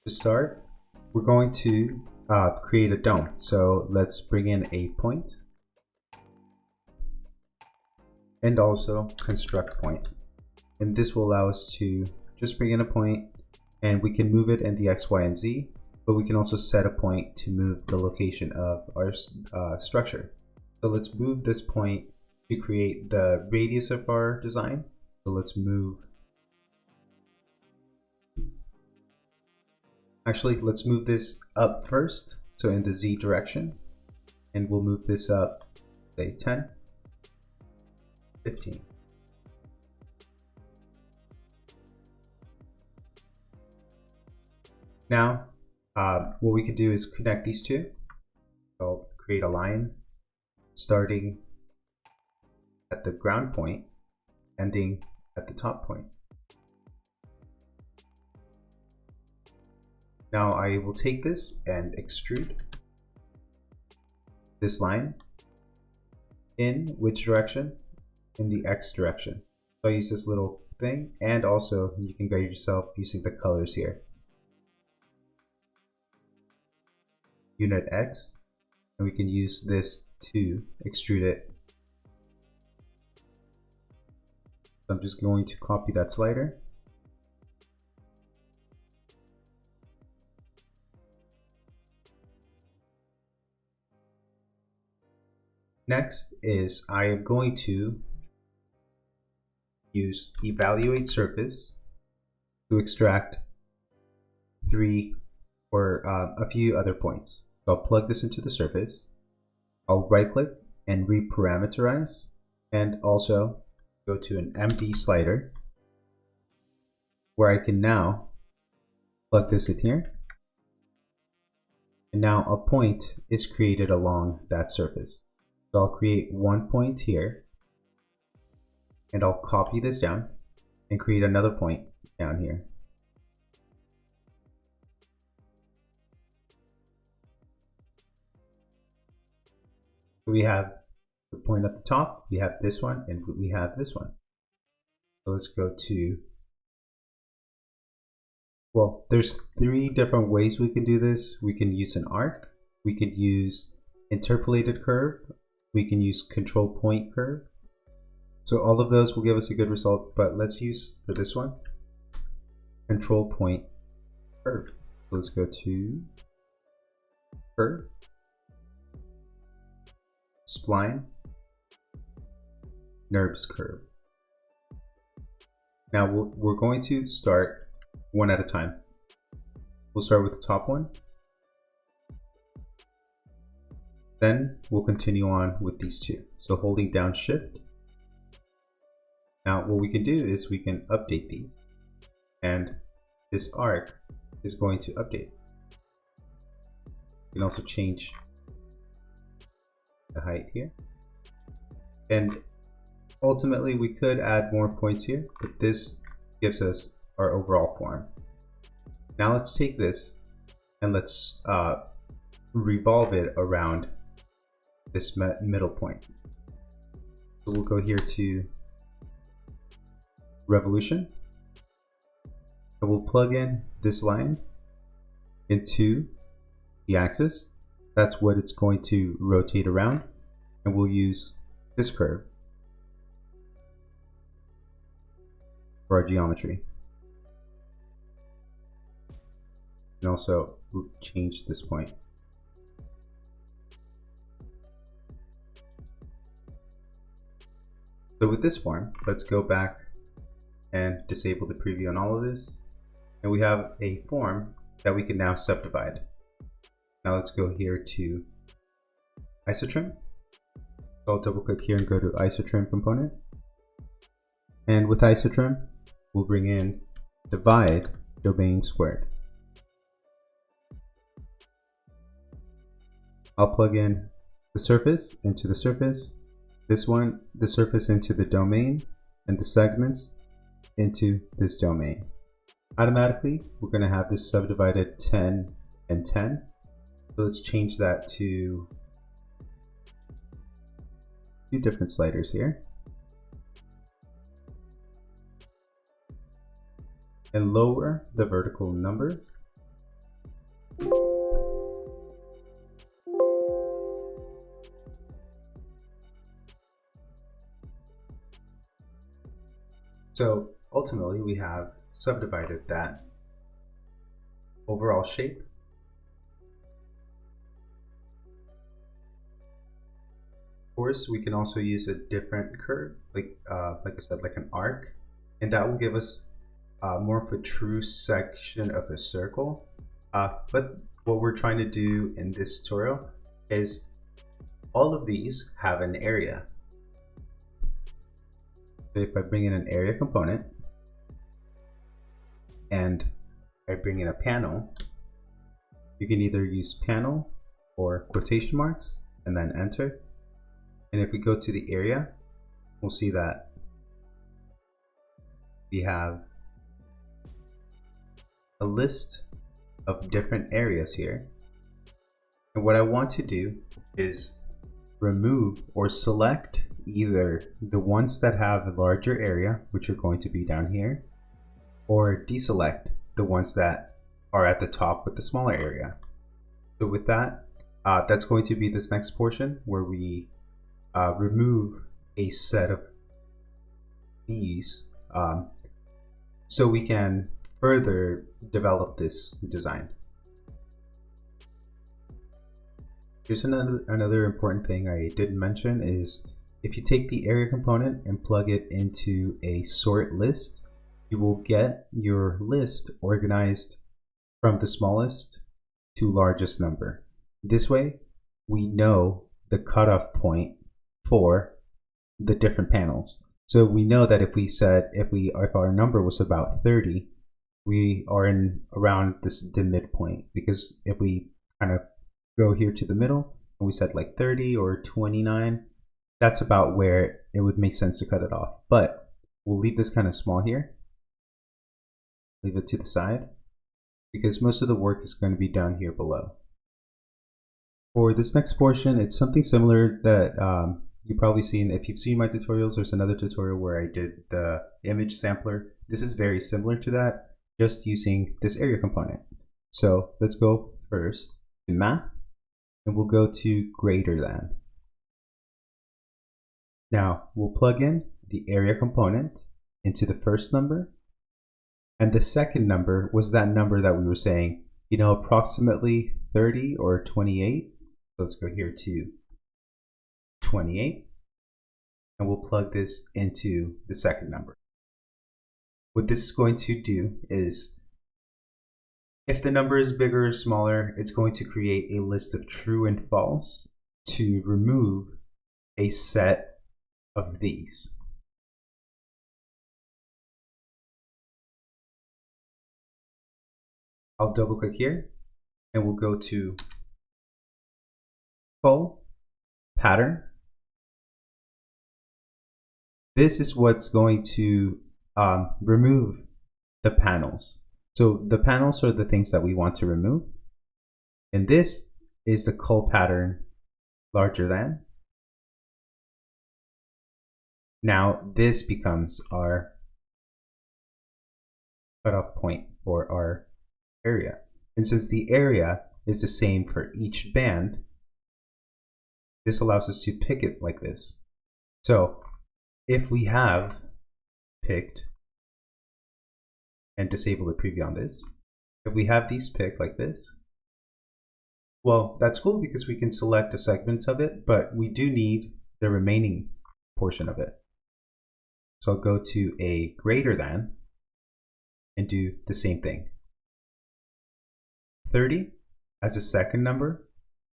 To start, we're going to create a dome. So let's bring in a point and also construct point. And this will allow us to just bring in a point, and we can move it in the X, Y, and Z, but we can also set a point to move the location of our structure. So let's move this point to create the radius of our design. So let's move, actually let's move this up first, so in the Z direction, and we'll move this up, say 10, 15. Now, what we could do is connect these two. So I'll create a line starting at the ground point, ending at the top point. Now I will take this and extrude this line in which direction? In the X direction. So I use this little thing, and also you can guide yourself using the colors here. Unit X, and we can use this to extrude it. So I'm just going to copy that slider. Next is I am going to use evaluate surface to extract three or a few other points. So I'll plug this into the surface. I'll right click and reparameterize, and also go to an MD slider where I can now plug this in here. And now a point is created along that surface. So I'll create one point here, and I'll copy this down and create another point down here. So we have the point at the top, we have this one, and we have this one. So let's go to, well, there's three different ways we can do this. We can use an arc, we could use interpolated curve, we can use control point curve. So all of those will give us a good result, but let's use, for this one, control point curve. So let's go to curve, spline, NURBS curve. Now we're going to start one at a time. We'll start with the top one. Then we'll continue on with these two. So holding down Shift. Now what we can do is we can update these, and this arc is going to update. You can also change the height here, and ultimately we could add more points here, but this gives us our overall form. Now let's take this and let's revolve it around this middle point. So we'll go here to revolution, and we'll plug in this line into the axis. That's what it's going to rotate around, and we'll use this curve for our geometry. And also we'll change this point. So with this form, let's go back and disable the preview on all of this, and we have a form that we can now subdivide. Now let's go here to isotrim. So I'll double click here and go to isotrim component, and with isotrim we'll bring in divide domain squared. I'll plug in the surface into the surface, this one, the surface into the domain, and the segments into this domain. Automatically we're going to have this subdivided 10 and 10. So let's change that to two different sliders here, and lower the vertical number So ultimately we have subdivided that overall shape. Of course, we can also use a different curve, like I said, like an arc, and that will give us more of a true section of a circle. But what we're trying to do in this tutorial is all of these have an area. So if I bring in an area component and I bring in a panel, you can either use panel or quotation marks and then enter. And if we go to the area, we'll see that we have a list of different areas here. And what I want to do is remove or select either the ones that have a larger area, which are going to be down here, or deselect the ones that are at the top with the smaller area. So with that, that's going to be this next portion where we remove a set of these so we can further develop this design. Here's another important thing I didn't mention is if you take the area component and plug it into a sort list, you will get your list organized from the smallest to largest number. This way, we know the cutoff point for the different panels. So we know that if our number was about 30, we are in around the midpoint, because if we kind of go here to the middle and we said like 30 or 29, that's about where it would make sense to cut it off. But we'll leave this kind of small here, leave it to the side, because most of the work is going to be done here below. For this next portion, it's something similar that you've probably seen. If you've seen my tutorials, there's another tutorial where I did the image sampler. This is very similar to that, just using this area component. So let's go first to math, and we'll go to greater than. Now we'll plug in the area component into the first number, and the second number was that number that we were saying, you know, approximately 30 or 28. So let's go here to 28, and we'll plug this into the second number. What this is going to do is, if the number is bigger or smaller, it's going to create a list of true and false to remove a set of these. I'll double click here and we'll go to Call Pattern. This is what's going to remove the panels. So the panels are the things that we want to remove. And this is the call pattern larger than. Now this becomes our cutoff point for our area. And since the area is the same for each band, this allows us to pick it like this. So if we have picked and disable the preview on this, if we have these picked like this, well, that's cool because we can select a segment of it, but we do need the remaining portion of it. So I'll go to a greater than and do the same thing. 30 as the second number,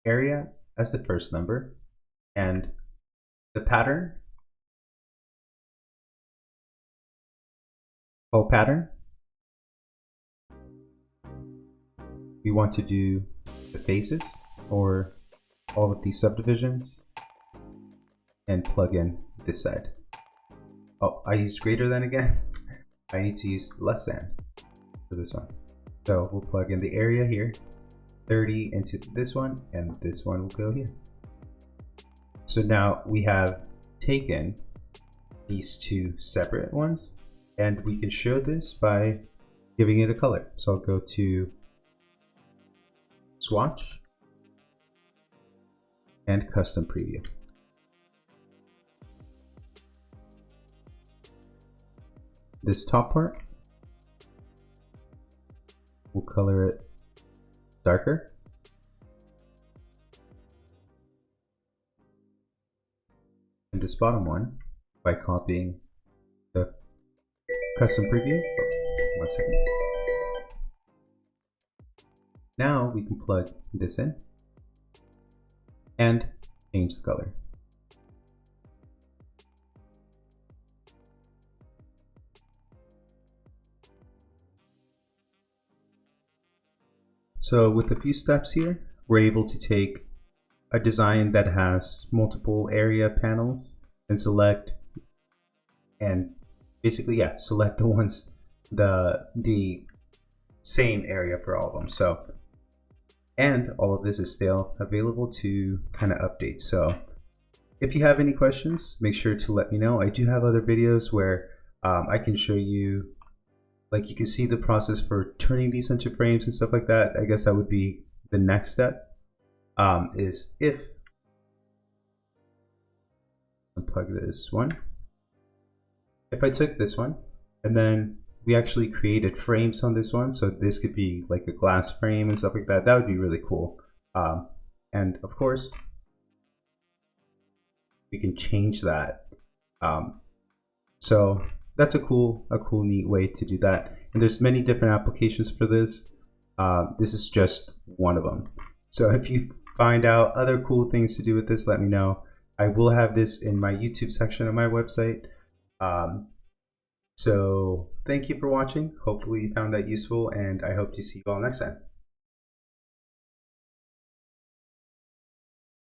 area as the first number, and the pattern, call pattern, we want to do the faces or all of these subdivisions and plug in this side. Oh, I used greater than again. I need to use less than for this one. So we'll plug in the area here, 30 into this one, and this one will go here. So now we have taken these two separate ones, and we can show this by giving it a color. So I'll go to Swatch and Custom Preview. this top part, we'll color it darker. And this bottom one by copying the custom preview. Oh, 1 second. Now we can plug this in and change the color. So with a few steps here, we're able to take a design that has multiple area panels and select and basically, yeah, select the ones, the same area for all of them. So, and all of this is still available to kind of update. So if you have any questions, make sure to let me know. I do have other videos where I can show you, like you can see the process for turning these into frames and stuff like that. I guess that would be the next step. Is if unplug this one. If I took this one and then we actually created frames on this one, so this could be like a glass frame and stuff like that, that would be really cool. And of course, we can change that. So that's a cool, neat way to do that. And there's many different applications for this. This is just one of them. So if you find out other cool things to do with this, let me know. I will have this in my YouTube section of my website. So thank you for watching. Hopefully you found that useful, and I hope to see you all next time.